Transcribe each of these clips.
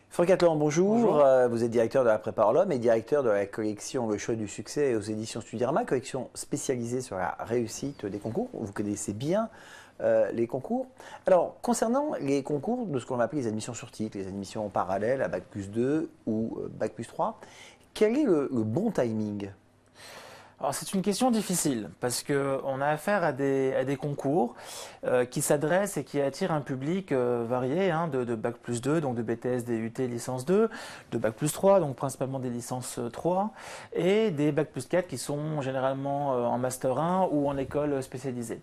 Franck Atlan, bonjour. Bonjour. Vous êtes directeur de la Prépa Orlum et directeur de la collection Le Choix du Succès aux éditions Studyrama, collection spécialisée sur la réussite des concours. Vous connaissez bien les concours. Alors, concernant les concours de ce qu'on appelle les admissions sur titre, les admissions parallèles à Bac+2 ou Bac+3, quel est le bon timing ? Alors c'est une question difficile parce qu'on a affaire à des concours qui s'adressent et qui attirent un public varié, hein, de Bac+2, donc de BTS, DUT, licence 2, de Bac+3, donc principalement des licences 3, et des Bac+4 qui sont généralement en Master 1 ou en école spécialisée.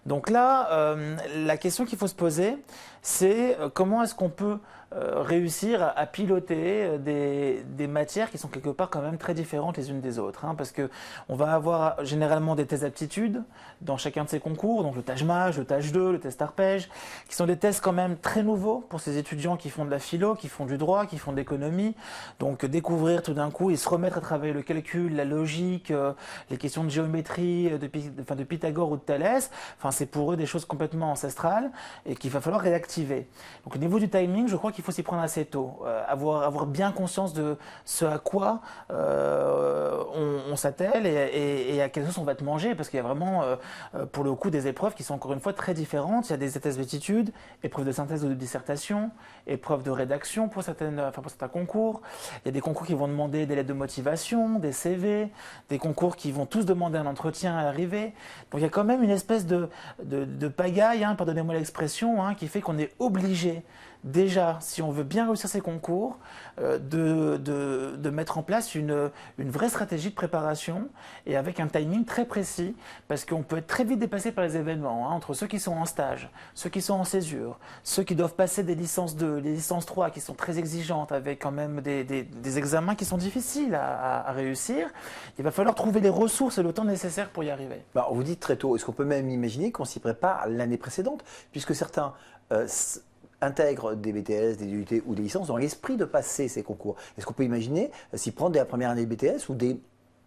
Donc là, la question qu'il faut se poser, c'est comment est-ce qu'on peut réussir à piloter des matières qui sont quelque part quand même très différentes les unes des autres, hein, parce que on va avoir généralement des tests d'aptitude dans chacun de ces concours, donc le TAGE-MAGE, le TAGE2, le test arpège, qui sont des tests quand même très nouveaux pour ces étudiants qui font de la philo, qui font du droit, qui font de l'économie. Donc découvrir tout d'un coup et se remettre à travailler le calcul, la logique, les questions de géométrie, de Pythagore ou de Thalès, enfin c'est pour eux des choses complètement ancestrales et qu'il va falloir réactiver. Donc au niveau du timing, je crois qu'il faut s'y prendre assez tôt, avoir bien conscience de ce à quoi on s'attelle et à quelle sauce on va te manger, parce qu'il y a vraiment, pour le coup, des épreuves qui sont encore une fois très différentes. Il y a des tests d'aptitude, épreuves de synthèse ou de dissertation, épreuves de rédaction pour certains concours. Il y a des concours qui vont demander des lettres de motivation, des CV, des concours qui vont tous demander un entretien à l'arrivée. Donc il y a quand même une espèce de pagaille, hein, pardonnez-moi l'expression, hein, qui fait qu'on est obligé déjà, si on veut bien réussir ces concours, de mettre en place une vraie stratégie de préparation et avec un timing très précis, parce qu'on peut être très vite dépassé par les événements, hein, entre ceux qui sont en stage, ceux qui sont en césure, ceux qui doivent passer des licences 2, les licences 3 qui sont très exigeantes, avec quand même des examens qui sont difficiles à réussir. Il va falloir trouver les ressources et le temps nécessaire pour y arriver. Bah, on vous dit très tôt, est-ce qu'on peut même imaginer qu'on s'y prépare l'année précédente, puisque certains intègrent des BTS, des DUT ou des licences dans l'esprit de passer ces concours. Est-ce qu'on peut imaginer s'y prendre dès la première année de BTS ou dès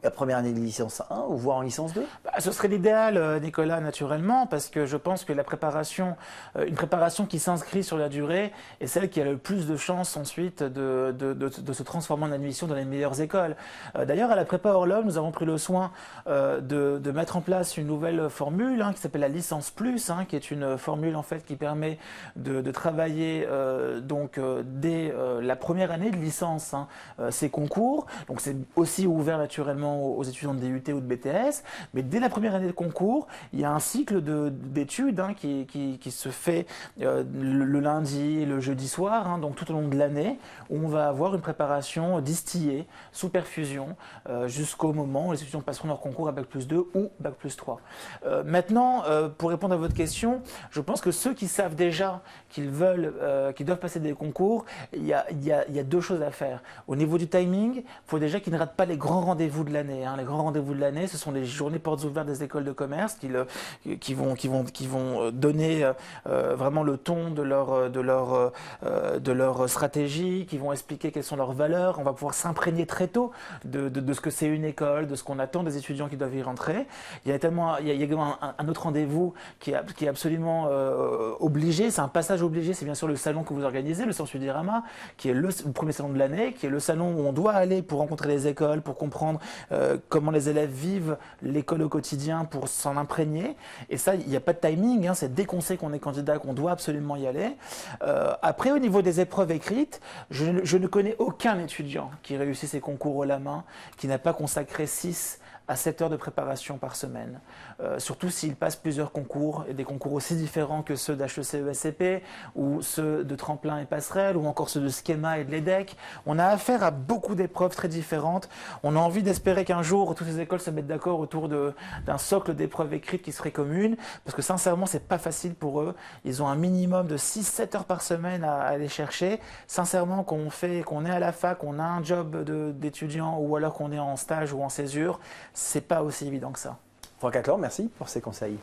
la première année de licence 1 ou voire en licence 2? Ce serait l'idéal, Nicolas, naturellement, parce que je pense que la préparation, une préparation qui s'inscrit sur la durée est celle qui a le plus de chances ensuite de se transformer en admission dans les meilleures écoles. D'ailleurs, à la Prépa Orlum, nous avons pris le soin de mettre en place une nouvelle formule, hein, qui s'appelle la licence plus, hein, qui est une formule en fait qui permet de travailler dès la première année de licence, hein, ces concours. Donc c'est aussi ouvert naturellement aux étudiants de DUT ou de BTS, mais dès la première année de concours, il y a un cycle d'études, hein, qui se fait le lundi et le jeudi soir, hein, donc tout au long de l'année, où on va avoir une préparation distillée, sous perfusion, jusqu'au moment où les étudiants passeront leur concours à Bac+2 ou Bac+3. Maintenant, pour répondre à votre question, je pense que ceux qui savent déjà qu'ils doivent passer des concours, il y a deux choses à faire. Au niveau du timing, il faut déjà qu'ils ne ratent pas les grands rendez-vous de l'année. Hein. Les grands rendez-vous de l'année, ce sont les journées portes ouvertes des écoles de commerce qui vont donner vraiment le ton de leur stratégie, qui vont expliquer quelles sont leurs valeurs. On va pouvoir s'imprégner très tôt de ce que c'est une école, de ce qu'on attend des étudiants qui doivent y rentrer. Il y a également un autre rendez-vous qui est absolument obligé, c'est un passage obligé, c'est bien sûr le salon que vous organisez, le Salon Studyrama, qui est le premier salon de l'année, qui est le salon où on doit aller pour rencontrer les écoles, pour comprendre comment les élèves vivent l'école au quotidien, pour s'en imprégner. Et ça, il n'y a pas de timing, hein, c'est dès qu'on sait qu'on est candidat qu'on doit absolument y aller. Après, au niveau des épreuves écrites, je ne connais aucun étudiant qui réussit ses concours haut la main, qui n'a pas consacré 6 à 7 heures de préparation par semaine. Surtout s'il passe plusieurs concours, et des concours aussi différents que ceux d'HEC, ESCP, ou ceux de Tremplin et Passerelle, ou encore ceux de Schema et de l'EDEC. On a affaire à beaucoup d'épreuves très différentes. On a envie d'espérer qu'un jour, toutes ces écoles se mettent d'accord autour d'un socle d'épreuves écrites qui serait commune, parce que sincèrement, c'est pas facile pour eux. Ils ont un minimum de 6-7 heures par semaine à aller chercher. Sincèrement, qu'on est à la fac, qu'on a un job d'étudiant, ou alors qu'on est en stage ou en césure, c'est pas aussi évident que ça. Franck Atlan, merci pour ces conseils.